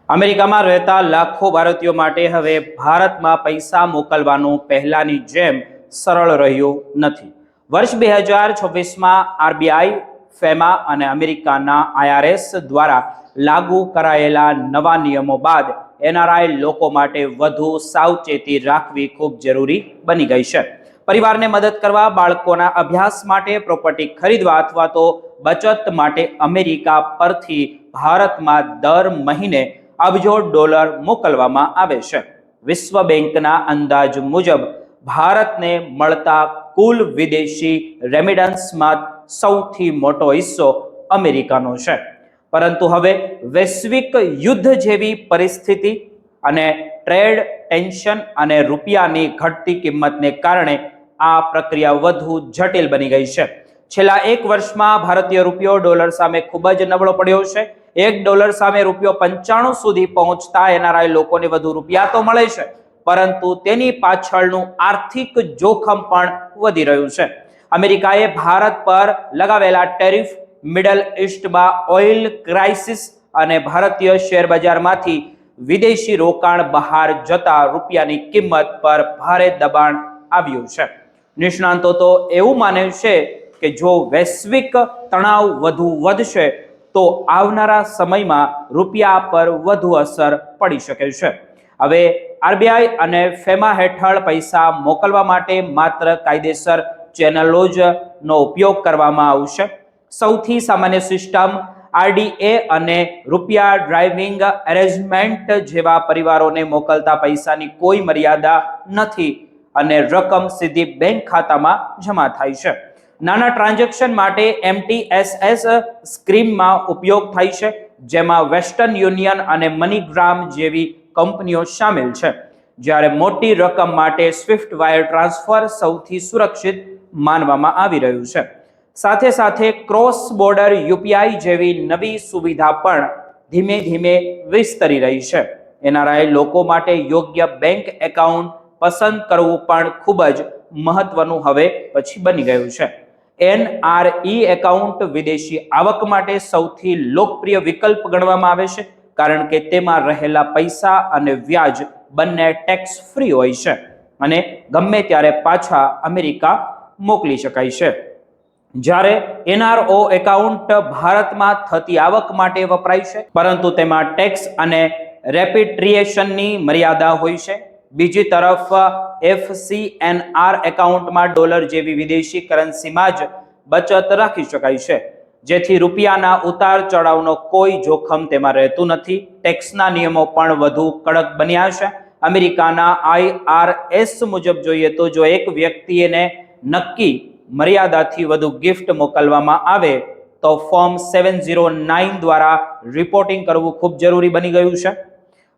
અમેરિકામાં રહેતા લાખો ભારતીયો માટે હવે ભારતમાં પૈસા મોકલવાનું પહેલાની જેમ સરળ રહ્યું નથી. વર્ષ 2026માં આરબીઆઈ, ફેમા અને અમેરિકાના IRS દ્વારા લાગુ કરાયેલા નવા નિયમો બાદ એનઆરઆઈ લોકો માટે વધુ સાવચેતી રાખવી ખૂબ જરૂરી બની ગઈ છે. પરિવારને મદદ કરવા, બાળકોના અભ્યાસ માટે, પ્રોપર્ટી ખરીદવા અથવા તો બચત માટે અમેરિકા પરથી ભારતમાં દર મહિને અબજો ડોલર મોકલવામાં આવે છે. વિશ્વ બેંકના અંદાજ મુજબ ભારતને મળતા કુલ વિદેશી રેમિટન્સમાં સૌથી મોટો હિસ્સો અમેરિકાનો છે. પરંતુ હવે વૈશ્વિક યુદ્ધ જેવી પરિસ્થિતિ અને ટ્રેડ ટેન્શન અને રૂપિયાની ઘટતી કિંમતને કારણે આ પ્રક્રિયા વધુ જટિલ બની ગઈ છે. છેલ્લા એક વર્ષમાં ભારતીય રૂપિયો ડોલર સામે ખૂબ જ નબળો પડ્યો છે. $1 સામે રૂપિયો 95 સુધી પહોંચતા એનઆરઆઈ લોકોને વધુ રૂપિયા તો મળે છે, પરંતુ તેની પાછળનું આર્થિક જોખમ પણ વધી રહ્યું છે. અમેરિકાએ ભારત પર લગાવેલા ટેરિફ, મિડલ ઇસ્ટમાં ઓઇલ ક્રાઇસિસ અને ભારતીય શેર બજારમાંથી વિદેશી રોકાણ બહાર જતા રૂપિયાની કિંમત પર ભારે દબાણ આવ્યું છે. નિષ્ણાંતો તો એવું માને છે કે જો વૈશ્વિક તણાવ વધુ વધશે તો આવનારા સમયમાં રૂપિયા પર વધુ અસર પડી શકે છે. હવે આરબીઆઈ અને ફેમા હેઠળ પૈસા મોકલવા માટે માત્ર કાયદેસર ચેનલો જ નો ઉપયોગ કરવામાં આવશે. સૌથી સામાન્ય સિસ્ટમ આરડીએ અને રૂપિયા ડ્રાઇવિંગ એરેન્જમેન્ટ જેવા પરિવારોને મોકલતા પૈસાની કોઈ મર્યાદા નથી અને રકમ સીધી બેંક ખાતામાં જમા થાય છે. નાના ટ્રાન્ઝેક્શન માટે MTSS સ્કીમમાં ઉપયોગ થાય છે, જેમાં વેસ્ટર્ન યુનિયન અને મનીગ્રામ જેવી કંપનીઓ શામેલ છે. જ્યારે મોટી રકમ માટે સ્વિફ્ટ વાયર ટ્રાન્સફર સૌથી સુરક્ષિત માનવામાં આવી રહ્યું છે. સાથે સાથે ક્રોસ બોર્ડર યુપીઆઈ જેવી નવી સુવિધા પણ ધીમે ધીમે વિસ્તરી રહી છે. એનઆરઆઈ લોકો માટે યોગ્ય બેંક એકાઉન્ટ પસંદ કરવું પણ ખૂબ જ મહત્વનું હવે પછી બની ગયું છે. NRE એકાઉન્ટ વિદેશી આવક માટે સૌથી લોકપ્રિય વિકલ્પ ગણવામાં આવે છે, કારણ કે તેમાં રહેલા પૈસા અને વ્યાજ બંને ટેક્સ ફ્રી હોય છે અને ગમે ત્યારે પાછા અમેરિકા મોકલી શકાય છે. જ્યારે NRO એકાઉન્ટ ભારતમાં થતી આવક માટે વપરાય છે, પરંતુ તેમાં ટેક્સ અને રેપિટ્રિએશનની મર્યાદા હોય છે. બીજી તરફ FCNR એકાઉન્ટમાં ડોલર જેવી વિદેશી કરન્સીમાં જ બચત રાખી શકાય છે, જેથી રૂપિયાના ઉતાર ચઢાવનો કોઈ જોખમ તેમાં રહેતું નથી. ટેક્સના નિયમો પણ વધુ કડક બન્યા છે. અમેરિકાના IRS મુજબ જોઈએ તો જો એક વ્યક્તિને નક્કી મર્યાદાથી વધુ ગિફ્ટ મોકલવામાં આવે તો ફોર્મ 709 દ્વારા રિપોર્ટિંગ કરવું ખૂબ જરૂરી બની ગયું છે.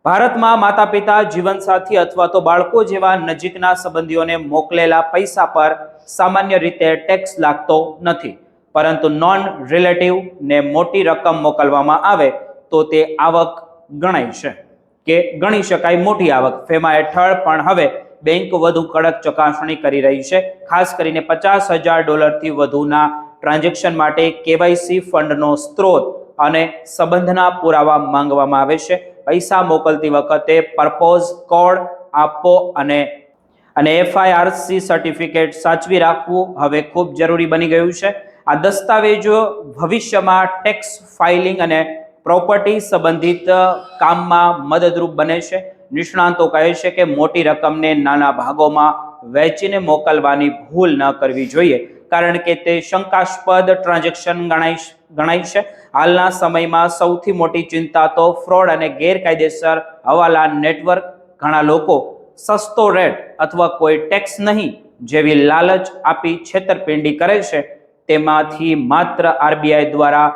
ભારતમાં માતા પિતા, જીવનસાથી અથવા તો બાળકો જેવા નજીકના સંબંધીઓને મોકલેલા પૈસા પર સામાન્ય રીતે ટેક્સ લાગતો નથી, પરંતુ નોન રિલેટિવ ને મોટી રકમ મોકલવામાં આવે તો તે આવક ગણાય છે કે ગણી શકાય મોટી આવક. ફેમા હેઠળ પણ હવે બેંક વધુ કડક ચકાસણી કરી રહી છે. ખાસ કરીને $50,000 થી વધુના ટ્રાન્ઝેક્શન માટે કેવાયસી, ફંડનો સ્ત્રોત અને સંબંધના પુરાવા માંગવામાં આવે છે. પૈસા મોકલતી વખતે પર્પોઝ કોડ આપો અને FIRC સર્ટિફિકેટ સાચવી રાખવું હવે ખૂબ જરૂરી બની ગયું છે. આ દસ્તાવેજો ભવિષ્યમાં ટેક્સ ફાઇલિંગ અને પ્રોપર્ટી સંબંધિત કામમાં મદદરૂપ બને છે. નિષ્ણાંતો કહે છે કે મોટી રકમને નાના ભાગોમાં વહેંચીને મોકલવાની ભૂલ ન કરવી જોઈએ, કારણ કે તે શંકાસ્પદ ટ્રાન્ઝેક્શન ગણાય છે. હાલના સમયમાં સૌથી મોટી ચિંતા તો ફ્રોડ અને ગેરકાયદેસર હવાલા નેટવર્ક. ઘણા લોકો સસ્તો રેટ અથવા કોઈ ટેક્સ નહીં જેવી લાલચ આપી છેતરપિંડી કરે છે. તેમાંથી માત્ર આરબીઆઈ દ્વારા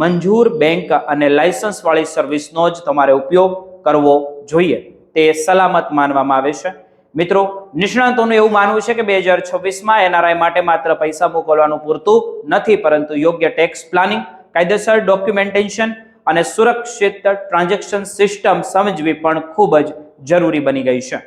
મંજૂર બેંક અને લાયસન્સ વાળી સર્વિસનો જ તમારે ઉપયોગ કરવો જોઈએ. તે સલામત માનવામાં આવે છે. મિત્રો, નિષ્ણાતોનું એવું માનવું છે કે 2026માં એનઆરઆઈ માટે માત્ર પૈસા મોકલવાનું પૂરતું નથી, પરંતુ યોગ્ય ટેક્સ પ્લાનિંગ, કાયદેસર ડોક્યુમેન્ટેશન અને સુરક્ષિત ટ્રાન્ઝેક્શન સિસ્ટમ સમજવી પણ ખૂબ જ જરૂરી બની ગઈ છે.